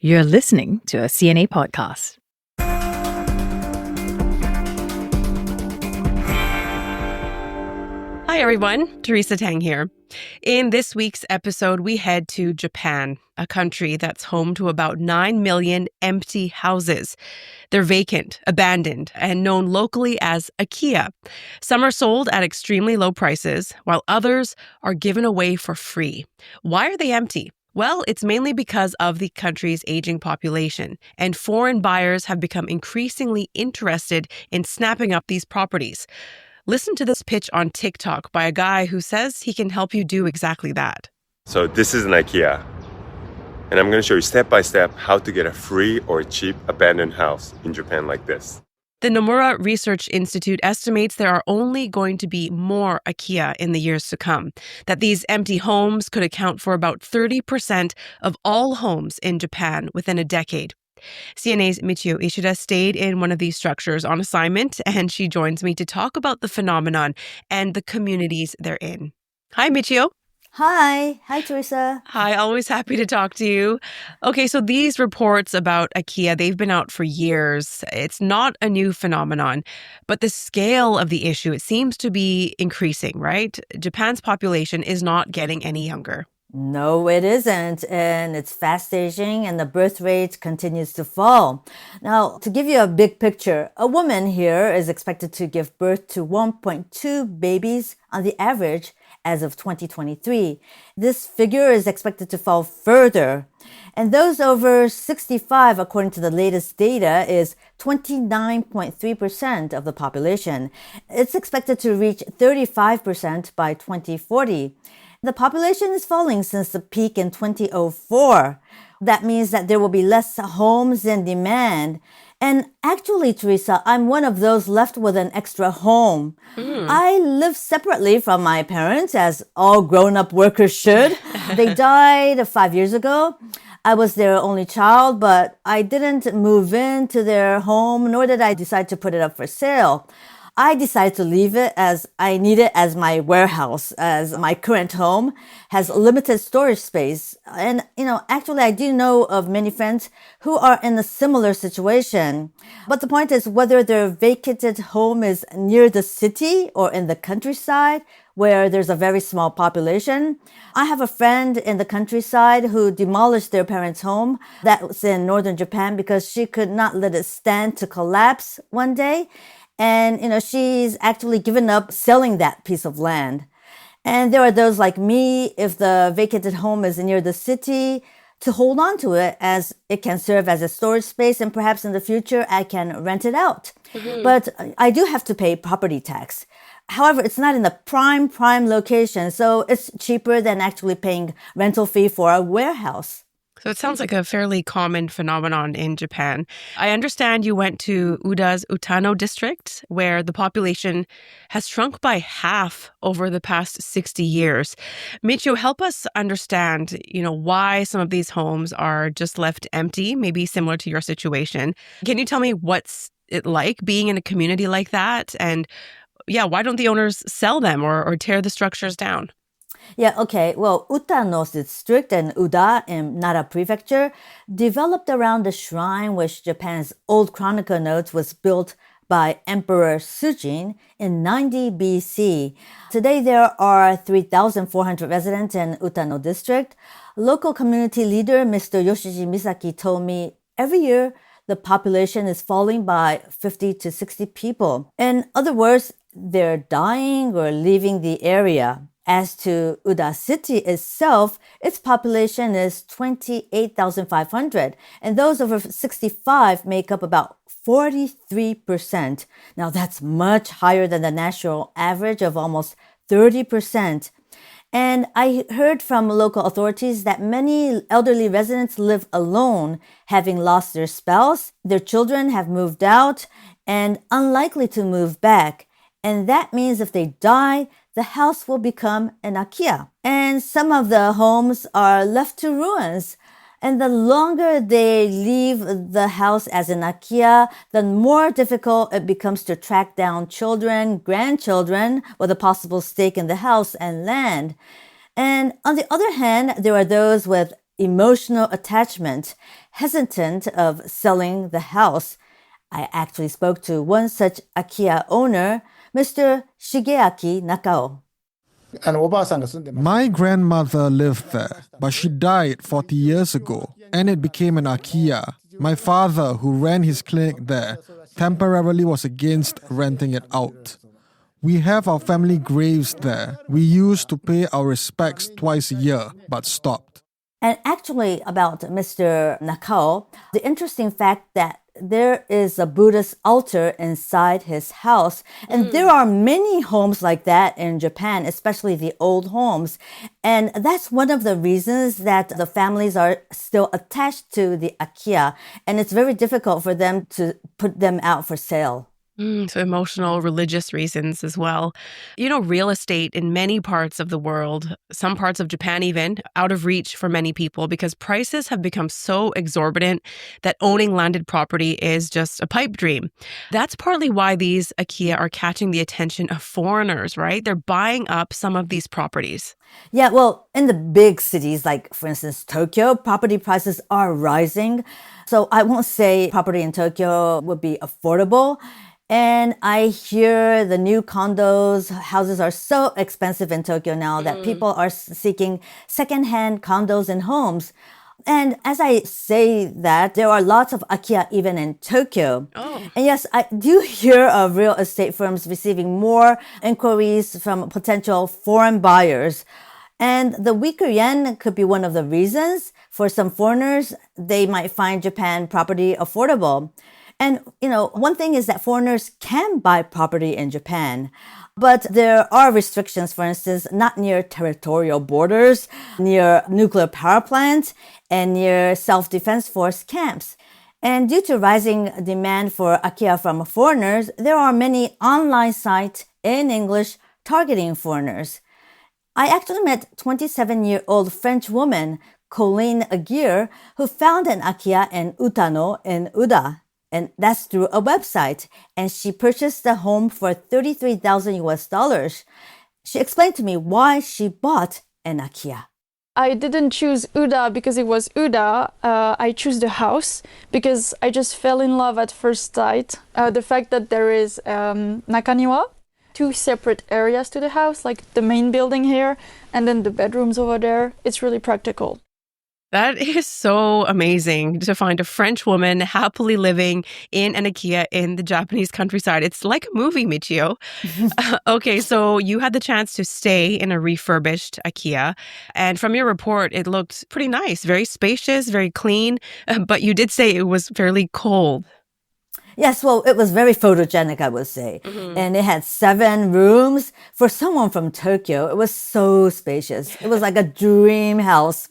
You're listening to a CNA podcast. Hi, everyone. Teresa Tang here. In this week's episode, we head to Japan, a country that's home to about 9 million empty houses. They're vacant, abandoned, and known locally as akiya. Some are sold at extremely low prices, while others are given away for free. Why are they empty? Well, it's mainly because of the country's aging population, and foreign buyers have become increasingly interested in snapping up these properties. Listen to this pitch on TikTok by a guy who says he can help you do exactly that. So this is an IKEA, and I'm going to show you step by step how to get a free or cheap abandoned house in Japan like this. The Nomura Research Institute estimates there are only going to be more akiya in the years to come, that these empty homes could account for about 30% of all homes in Japan within a decade. CNA's Michiyo Ishida stayed in one of these structures on assignment, and she joins me to talk about the phenomenon and the communities they're in. Hi, Michiyo. Hi. Hi, Teresa. Hi, always happy to talk to you. Okay, so these reports about akiya, they've been out for years. It's not a new phenomenon, but the scale of the issue, it seems to be increasing, right? Japan's population is not getting any younger. No, it isn't. And it's fast aging and the birth rate continues to fall. Now, to give you a big picture, a woman here is expected to give birth to 1.2 babies on the average as of 2023. This figure is expected to fall further. And those over 65, according to the latest data, is 29.3% of the population. It's expected to reach 35% by 2040. The population is falling since the peak in 2004. That means that there will be less homes in demand. And actually, Teresa, I'm one of those left with an extra home. I live separately from my parents, as all grown-up workers should. They died 5 years ago. I was their only child, but I didn't move into their home, nor did I decide to put it up for sale. I decided to leave it as I need it as my warehouse, as my current home has limited storage space. And, actually I do know of many friends who are in a similar situation. But the point is whether their vacated home is near the city or in the countryside, where there's a very small population. I have a friend in the countryside who demolished their parents' home that was in northern Japan because she could not let it stand to collapse one day. And, she's actually given up selling that piece of land. And there are those like me, if the vacated home is near the city, to hold on to it as it can serve as a storage space, and perhaps in the future I can rent it out. But I do have to pay property tax. However, it's not in the prime location, so it's cheaper than actually paying rental fee for a warehouse. So it sounds like a fairly common phenomenon in Japan. I understand you went to Uda's Utano district, where the population has shrunk by half over the past 60 years. Michiyo, help us understand, why some of these homes are just left empty, maybe similar to your situation. Can you tell me what's it like being in a community like that? And why don't the owners sell them or tear the structures down? Yeah, okay. Well, Utano district and Uda in Nara prefecture developed around the shrine which Japan's old chronicle notes was built by Emperor Sujin in 90 BC. Today there are 3,400 residents in Utano district. Local community leader Mr. Yoshiji Misaki told me every year the population is falling by 50 to 60 people. In other words, they're dying or leaving the area. As to Uda city itself, its population is 28,500, and those over 65 make up about 43%. Now that's much higher than the national average of almost 30%. And I heard from local authorities that many elderly residents live alone, having lost their spouse, their children have moved out, and unlikely to move back. And that means if they die, the house will become an akiya. And some of the homes are left to ruins. And the longer they leave the house as an akiya, the more difficult it becomes to track down children, grandchildren with a possible stake in the house and land. And on the other hand, there are those with emotional attachment, hesitant of selling the house. I actually spoke to one such akiya owner, Mr. Shigeaki Nakao. My grandmother lived there, but she died 40 years ago, and it became an akiya. My father, who ran his clinic there, temporarily was against renting it out. We have our family graves there. We used to pay our respects twice a year, but stopped. And actually, about Mr. Nakao, the interesting fact that there is a Buddhist altar inside his house. And there are many homes like that in Japan, especially the old homes. And that's one of the reasons that the families are still attached to the akiya. And it's very difficult for them to put them out for sale. So emotional, religious reasons as well. You know, real estate in many parts of the world, some parts of Japan even, out of reach for many people because prices have become so exorbitant that owning landed property is just a pipe dream. That's partly why these akiya are catching the attention of foreigners, right? They're buying up some of these properties. Yeah, well, in the big cities, like for instance, Tokyo, property prices are rising. So I won't say property in Tokyo would be affordable. And I hear the new houses are so expensive in Tokyo now that people are seeking secondhand condos and homes. And as I say that, there are lots of akiya even in Tokyo. Oh. And yes, I do hear of real estate firms receiving more inquiries from potential foreign buyers. And the weaker yen could be one of the reasons. For some foreigners, they might find Japan property affordable. And, you know, one thing is that foreigners can buy property in Japan, but there are restrictions, for instance, not near territorial borders, near nuclear power plants, and near self-defense force camps. And due to rising demand for akiya from foreigners, there are many online sites in English targeting foreigners. I actually met 27-year-old French woman, Colleen Aguirre, who found an akiya in Utano in Uda. And that's through a website. And she purchased the home for $33,000. She explained to me why she bought an akiya. I didn't choose Uda because it was Uda. I chose the house because I just fell in love at first sight. The fact that there is Nakaniwa, 2 separate areas to the house, like the main building here and then the bedrooms over there. It's really practical. That is so amazing to find a French woman happily living in an akiya in the Japanese countryside. It's like a movie, Michiyo. Okay, so you had the chance to stay in a refurbished akiya. And from your report, it looked pretty nice, very spacious, very clean. But you did say it was fairly cold. Yes, well, it was very photogenic, I would say. And it had 7 rooms. For someone from Tokyo, it was so spacious. It was like a dream house.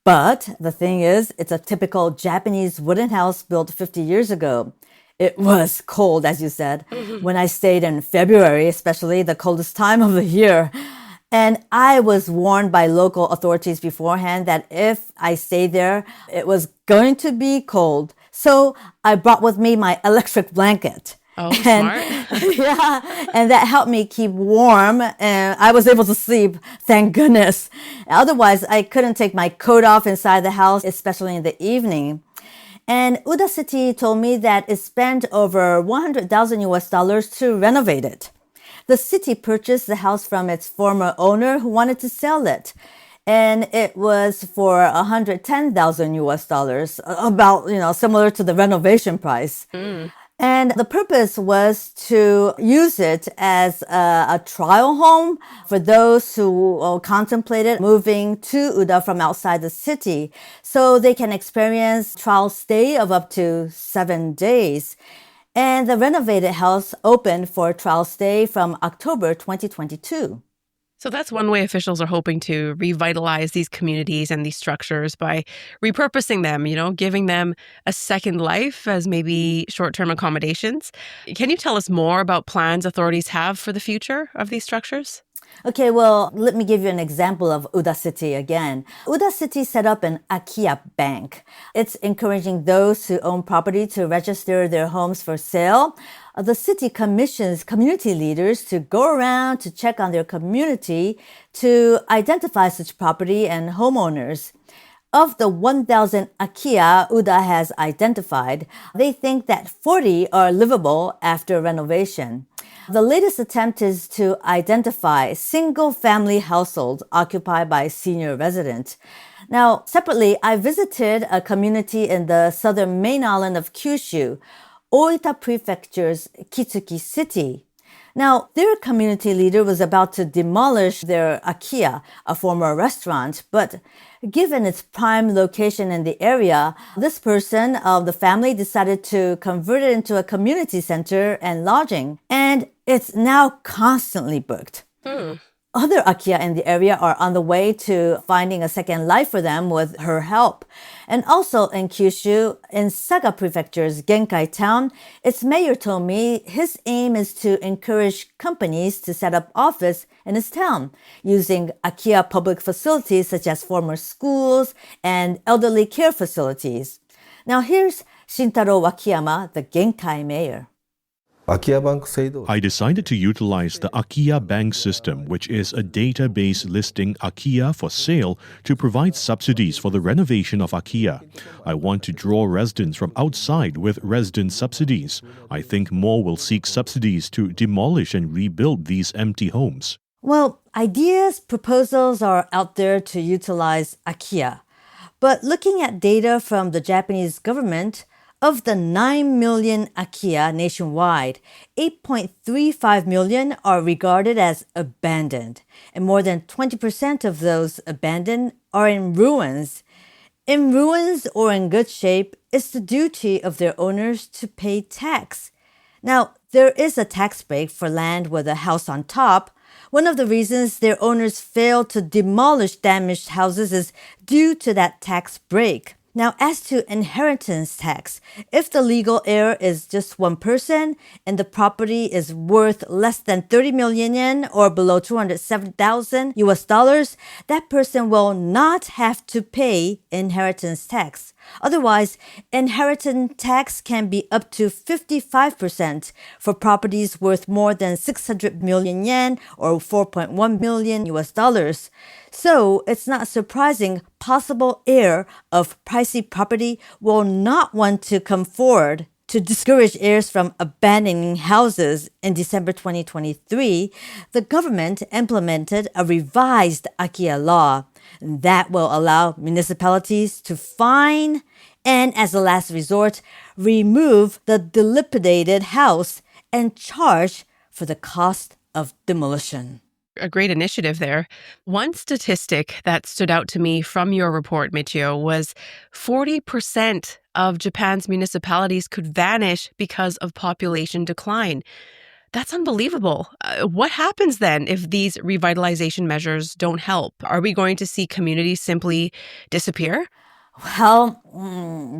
But the thing is, it's a typical Japanese wooden house built 50 years ago. It was cold, as you said, when I stayed in February, especially the coldest time of the year. And I was warned by local authorities beforehand that if I stayed there, it was going to be cold. So I brought with me my electric blanket. Oh, smart. Yeah, and that helped me keep warm, and I was able to sleep, thank goodness. Otherwise, I couldn't take my coat off inside the house, especially in the evening. And Uda City told me that it spent over $100,000 to renovate it. The city purchased the house from its former owner who wanted to sell it. And it was for $110,000, about, similar to the renovation price. And the purpose was to use it as a trial home for those who contemplated moving to Uda from outside the city, so they can experience trial stay of up to 7 days. And the renovated house opened for trial stay from October 2022. So that's one way officials are hoping to revitalize these communities and these structures by repurposing them, giving them a second life as maybe short-term accommodations. Can you tell us more about plans authorities have for the future of these structures? Okay, well, let me give you an example of Uda City again. Uda City set up an akiya bank. It's encouraging those who own property to register their homes for sale. The city commissions community leaders to go around to check on their community to identify such property and homeowners. Of the 1,000 akiya Uda has identified, they think that 40 are livable after renovation. The latest attempt is to identify single-family households occupied by senior residents. Now, separately, I visited a community in the southern main island of Kyushu, Oita Prefecture's Kitsuki City. Now, their community leader was about to demolish their akiya, a former restaurant, but given its prime location in the area, this person of the family decided to convert it into a community center and lodging, and it's now constantly booked. Other akiya in the area are on the way to finding a second life for them with her help. And also in Kyushu, in Saga Prefecture's Genkai town, its mayor told me his aim is to encourage companies to set up office in his town using akiya public facilities such as former schools and elderly care facilities. Now here's Shintaro Wakiyama, the Genkai mayor. I decided to utilize the Akiya Bank system, which is a database listing Akiya for sale to provide subsidies for the renovation of Akiya. I want to draw residents from outside with resident subsidies. I think more will seek subsidies to demolish and rebuild these empty homes. Well, ideas, proposals are out there to utilize akiya. But looking at data from the Japanese government, of the 9 million akiya nationwide, 8.35 million are regarded as abandoned, and more than 20% of those abandoned are in ruins. In ruins or in good shape, it's the duty of their owners to pay tax. Now, there is a tax break for land with a house on top. One of the reasons their owners fail to demolish damaged houses is due to that tax break. Now, as to inheritance tax, if the legal heir is just one person and the property is worth less than 30 million yen or below 207,000 US dollars, that person will not have to pay inheritance tax. Otherwise, inheritance tax can be up to 55% for properties worth more than 600 million yen or 4.1 million US dollars. So it's not surprising possible heir of pricey property will not want to come forward. To discourage heirs from abandoning houses in December 2023, the government implemented a revised akiya law that will allow municipalities to fine and, as a last resort, remove the dilapidated house and charge for the cost of demolition. A great initiative there. One statistic that stood out to me from your report, Michiyo, was 40% of Japan's municipalities could vanish because of population decline. That's unbelievable. What happens then if these revitalization measures don't help? Are we going to see communities simply disappear? Well,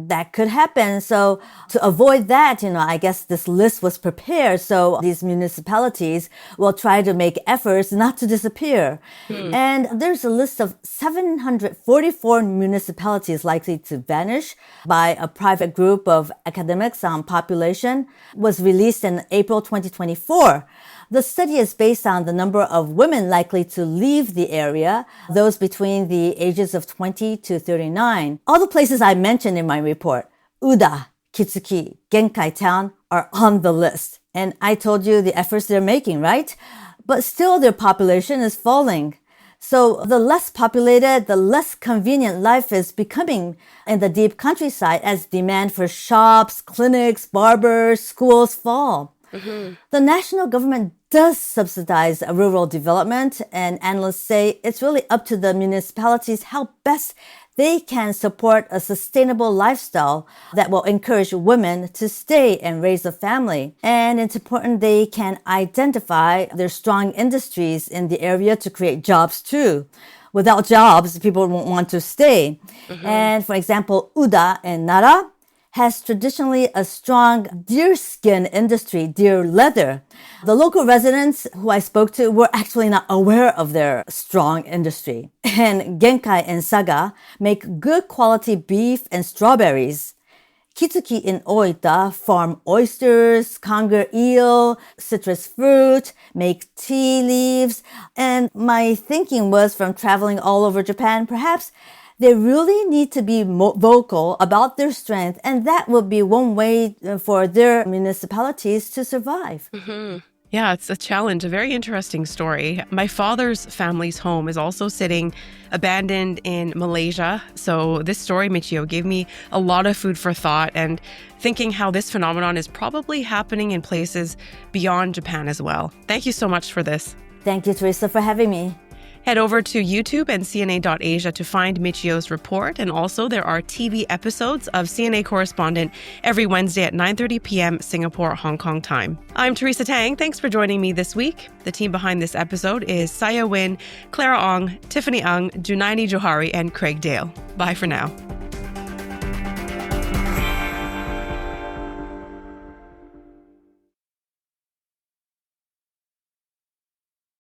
that could happen. So to avoid that, I guess this list was prepared so these municipalities will try to make efforts not to disappear. And there's a list of 744 municipalities likely to vanish by a private group of academics on population, was released in April 2024. The study is based on the number of women likely to leave the area, those between the ages of 20 to 39. All the places I mentioned in my report, Uda, Kitsuki, Genkai town, are on the list. And I told you the efforts they're making, right? But still their population is falling. So the less populated, the less convenient life is becoming in the deep countryside as demand for shops, clinics, barbers, schools fall. The national government does subsidize rural development, and analysts say it's really up to the municipalities how best they can support a sustainable lifestyle that will encourage women to stay and raise a family. And it's important they can identify their strong industries in the area to create jobs too. Without jobs, people won't want to stay. And for example, Uda in Nara has traditionally a strong deerskin industry, deer leather. The local residents who I spoke to were actually not aware of their strong industry. And Genkai and Saga make good quality beef and strawberries. Kitsuki in Oita farm oysters, conger eel, citrus fruit, make tea leaves. And my thinking was from traveling all over Japan, perhaps They really need to be vocal about their strength, and that will be one way for their municipalities to survive. Yeah, it's a challenge, a very interesting story. My father's family's home is also sitting abandoned in Malaysia. So this story, Michiyo, gave me a lot of food for thought and thinking how this phenomenon is probably happening in places beyond Japan as well. Thank you so much for this. Thank you, Teresa, for having me. Head over to YouTube and CNA.Asia to find Michiyo's report. And also there are TV episodes of CNA Correspondent every Wednesday at 9:30 p.m. Singapore, Hong Kong time. I'm Teresa Tang. Thanks for joining me this week. The team behind this episode is Saya Win, Clara Ong, Tiffany Ang, Junaini Johari, and Craig Dale. Bye for now.